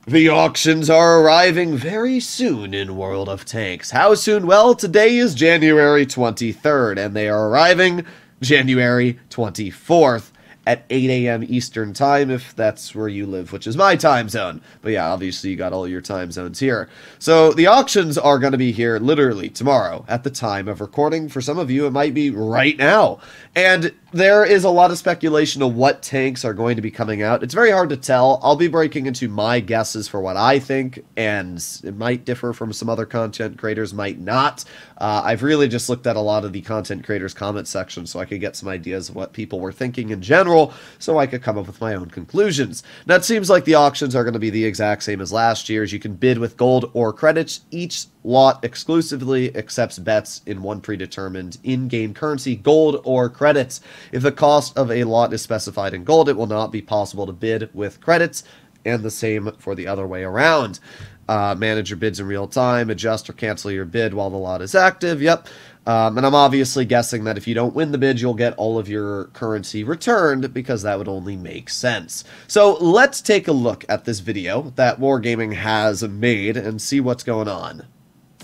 The auctions are arriving very soon in World of Tanks. How soon? Well, today is January 23rd, and they are arriving January 24th at 8 a.m. Eastern Time, if that's where you live, which is my time zone. But yeah, obviously you got all your time zones here. So the auctions are going to be here literally tomorrow at the time of recording. For some of you, it might be right now. And there is a lot of speculation of what tanks are going to be coming out. It's very hard to tell. I'll be breaking into my guesses for what I think, and it might differ from some other content creators, might not. I've really just looked at a lot of the content creators' comment section so I could get some ideas of what people were thinking in general, so I could come up with my own conclusions. Now, it seems like the auctions are going to be the exact same as last year's. You can bid with gold or credits. Each lot exclusively accepts bets in one predetermined in-game currency, gold or credits. If the cost of a lot is specified in gold, it will not be possible to bid with credits, and the same for the other way around. Manage your bids in real time, adjust or cancel your bid while the lot is active, yep. And I'm obviously guessing that if you don't win the bid, you'll get all of your currency returned, because that would only make sense. So let's take a look at this video that Wargaming has made and see what's going on.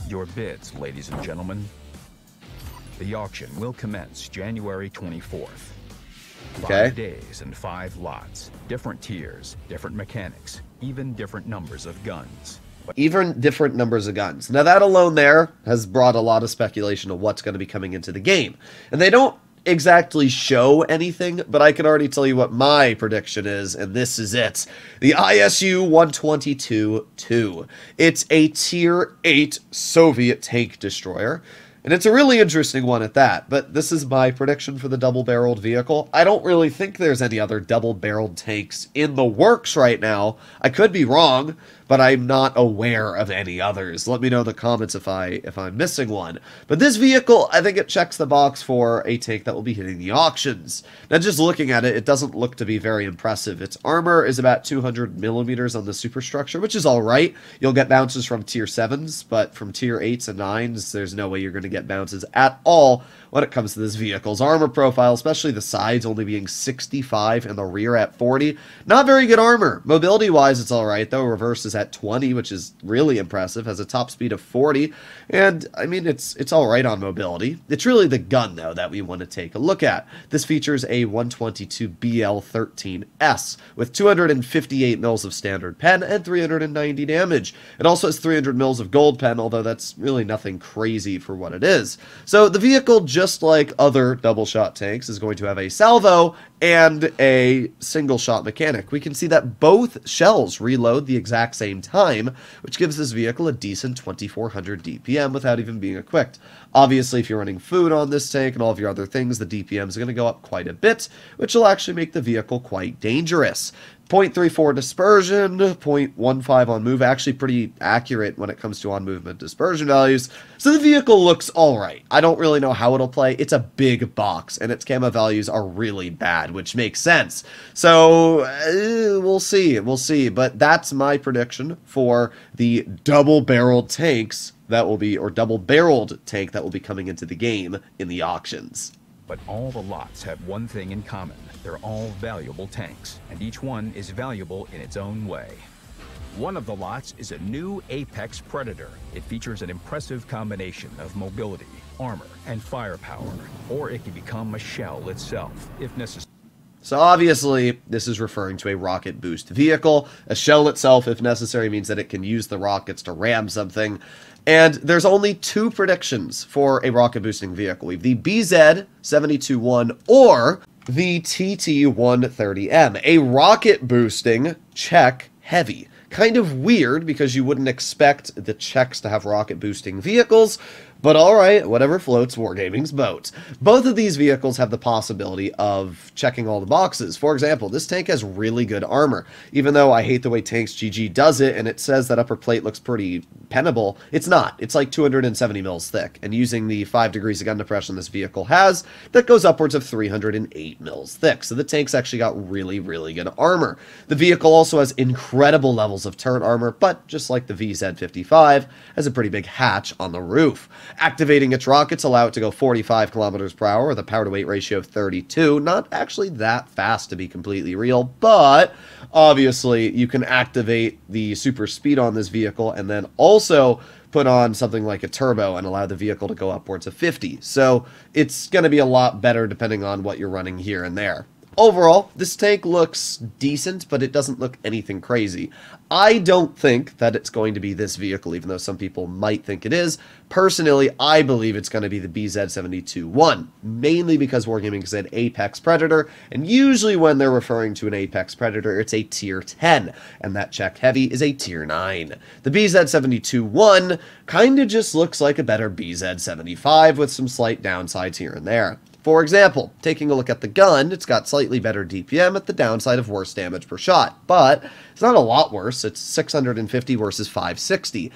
Your bids, ladies and gentlemen. The auction will commence January 24th. Okay. 5 days and 5 lots. Different tiers, different mechanics, even different numbers of guns. Even different numbers of guns. Now that alone there has brought a lot of speculation of what's going to be coming into the game. And they don't exactly show anything, but I can already tell you what my prediction is, and this is it. The ISU 122-2. It's a Tier 8 Soviet tank destroyer. And it's a really interesting one at that, but this is my prediction for the double-barreled vehicle. I don't really think there's any other double-barreled tanks in the works right now. I could be wrong, but I'm not aware of any others. Let me know in the comments if I'm missing one. But this vehicle, I think it checks the box for a tank that will be hitting the auctions. Now, just looking at it, it doesn't look to be very impressive. Its armor is about 200 millimeters on the superstructure, which is all right. You'll get bounces from Tier 7s, but from Tier 8s and 9s, there's no way you're going to get bounces at all when it comes to this vehicle's armor profile, especially the sides only being 65 and the rear at 40. Not very good armor. Mobility-wise, it's all right, though. Reverse is at 20, which is really impressive. Has a top speed of 40, and I mean, it's all right on mobility. It's really the gun, though, that we want to take a look at. This features a 122 BL-13S with 258 mils of standard pen and 390 damage. It also has 300 mils of gold pen, although that's really nothing crazy for what it is. So the vehicle, just like other double-shot tanks, is going to have a salvo and a single-shot mechanic. We can see that both shells reload the exact same time, which gives this vehicle a decent 2400 DPM without even being equipped. Obviously, if you're running food on this tank and all of your other things, the DPM is going to go up quite a bit, which will actually make the vehicle quite dangerous. 0.34 dispersion, 0.15 on move, actually pretty accurate when it comes to on-movement dispersion values. So the vehicle looks alright. I don't really know how it'll play. It's a big box, and its camo values are really bad, which makes sense. So, we'll see. But that's my prediction for the double-barreled tanks that will be, or double-barreled tank that will be coming into the game in the auctions. But all the lots have one thing in common. They're all valuable tanks, and each one is valuable in its own way. One of the lots is a new Apex Predator. It features an impressive combination of mobility, armor, and firepower, or it can become a shell itself, if necessary. So obviously, this is referring to a rocket boost vehicle. A shell itself, if necessary, means that it can use the rockets to ram something. And there's only 2 predictions for a rocket boosting vehicle. We have the BZ-176 or the TT-130M, a rocket boosting Czech heavy. Kind of weird, because you wouldn't expect the Czechs to have rocket boosting vehicles, but alright, whatever floats Wargaming's boat. Both of these vehicles have the possibility of checking all the boxes. For example, this tank has really good armor. Even though I hate the way Tanks GG does it, and it says that upper plate looks pretty pennable, it's not. It's like 270 mils thick, and using the 5 degrees of gun depression this vehicle has, that goes upwards of 308 mils thick. So the tank's actually got really, really good armor. The vehicle also has incredible levels of turret armor, but just like the VZ-55, has a pretty big hatch on the roof. Activating its rockets allow it to go 45 kilometers per hour with a power-to-weight ratio of 32. Not actually that fast, to be completely real, but obviously you can activate the super speed on this vehicle and then also put on something like a turbo and allow the vehicle to go upwards of 50. So it's going to be a lot better depending on what you're running here and there. Overall, this tank looks decent, but it doesn't look anything crazy. I don't think that it's going to be this vehicle, even though some people might think it is. Personally, I believe it's going to be the BZ-176, mainly because Wargaming said Apex Predator, and usually when they're referring to an Apex Predator, it's a tier 10, and that Czech Heavy is a tier 9. The BZ-176 kind of just looks like a better BZ-75 with some slight downsides here and there. For example, taking a look at the gun, it's got slightly better DPM at the downside of worse damage per shot, but it's not a lot worse. It's 650 versus 560.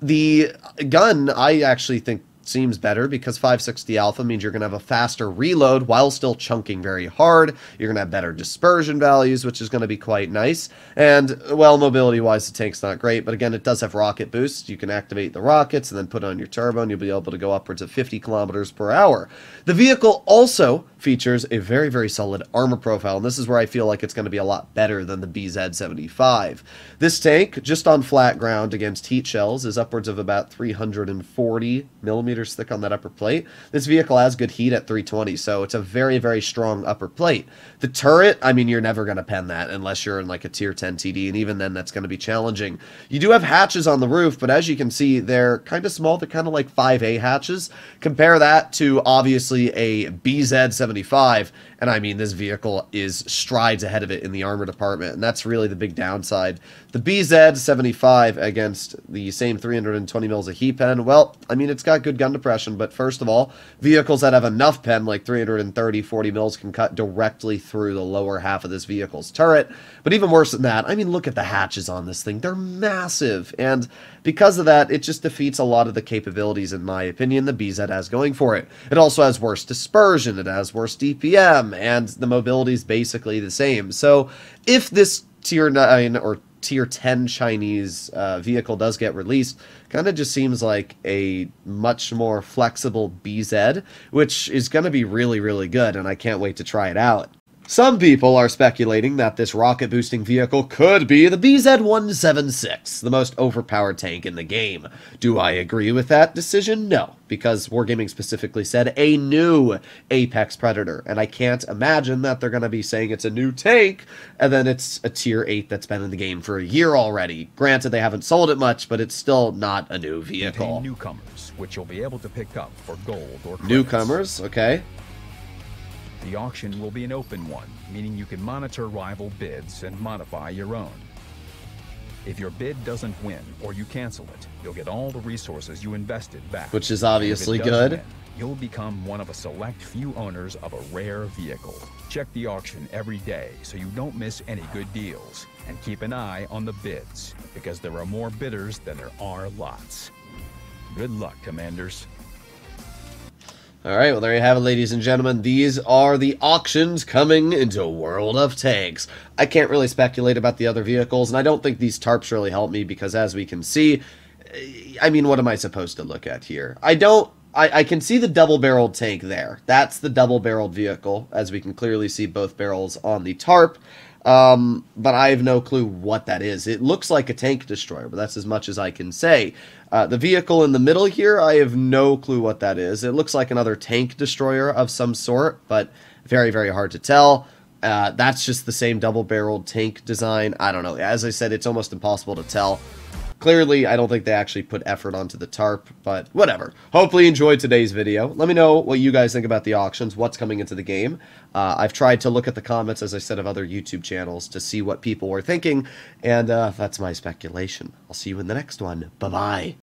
The gun, I actually think, seems better because 560 alpha means you're going to have a faster reload while still chunking very hard. You're going to have better dispersion values, which is going to be quite nice. And, well, mobility-wise, the tank's not great, but again, it does have rocket boosts. You can activate the rockets and then put on your turbo, and you'll be able to go upwards of 50 kilometers per hour. The vehicle also features a very, very solid armor profile, and this is where I feel like it's going to be a lot better than the BZ-75. This tank, just on flat ground against heat shells, is upwards of about 340 millimeters thick on that upper plate. This vehicle has good heat at 320, so it's a very, very strong upper plate. The turret, I mean, you're never going to pen that unless you're in like a tier 10 TD, and even then that's going to be challenging. You do have hatches on the roof, but as you can see, they're kind of small. They're kind of like 5A hatches. Compare that to obviously a BZ-75, and I mean, this vehicle is strides ahead of it in the armor department, and that's really the big downside. The BZ-75 against the same 320 mils of heat pen, well, I mean, it's got good gun depression, but first of all, vehicles that have enough pen, like 330, 40 mils, can cut directly through the lower half of this vehicle's turret. But even worse than that, I mean, look at the hatches on this thing. They're massive, and because of that, it just defeats a lot of the capabilities, in my opinion, the BZ has going for it. It also has worse dispersion, it has worse DPM, and the mobility is basically the same. So if this tier 9 or tier 10 Chinese vehicle does get released, kind of just seems like a much more flexible BZ, which is going to be really, really good, and I can't wait to try it out. Some people are speculating that this rocket-boosting vehicle could be the BZ-176, the most overpowered tank in the game. Do I agree with that decision? No, because Wargaming specifically said a new Apex Predator, and I can't imagine that they're going to be saying it's a new tank, and then it's a tier 8 that's been in the game for a year already. Granted, they haven't sold it much, but it's still not a new vehicle. Contain newcomers, which you'll be able to pick up for gold or credits. Newcomers, okay. The auction will be an open one, meaning you can monitor rival bids and modify your own. If your bid doesn't win or you cancel it, you'll get all the resources you invested back. Which is obviously If it does good. win, you'll become one of a select few owners of a rare vehicle. Check the auction every day so you don't miss any good deals. And keep an eye on the bids, because there are more bidders than there are lots. Good luck, Commanders. Alright, well there you have it, ladies and gentlemen. These are the auctions coming into World of Tanks. I can't really speculate about the other vehicles, and I don't think these tarps really help me, because as we can see, I mean, what am I supposed to look at here? I can see the double-barreled tank there. That's the double-barreled vehicle, as we can clearly see both barrels on the tarp. But I have no clue what that is. It looks like a tank destroyer, but that's as much as I can say. The vehicle in the middle here, I have no clue what that is. It looks like another tank destroyer of some sort, but very, very hard to tell. That's just the same double-barreled tank design. I don't know. As I said, it's almost impossible to tell. Clearly, I don't think they actually put effort onto the tarp, but whatever. Hopefully you enjoyed today's video. Let me know what you guys think about the auctions, what's coming into the game. I've tried to look at the comments, as I said, of other YouTube channels to see what people were thinking, and that's my speculation. I'll see you in the next one. Bye-bye.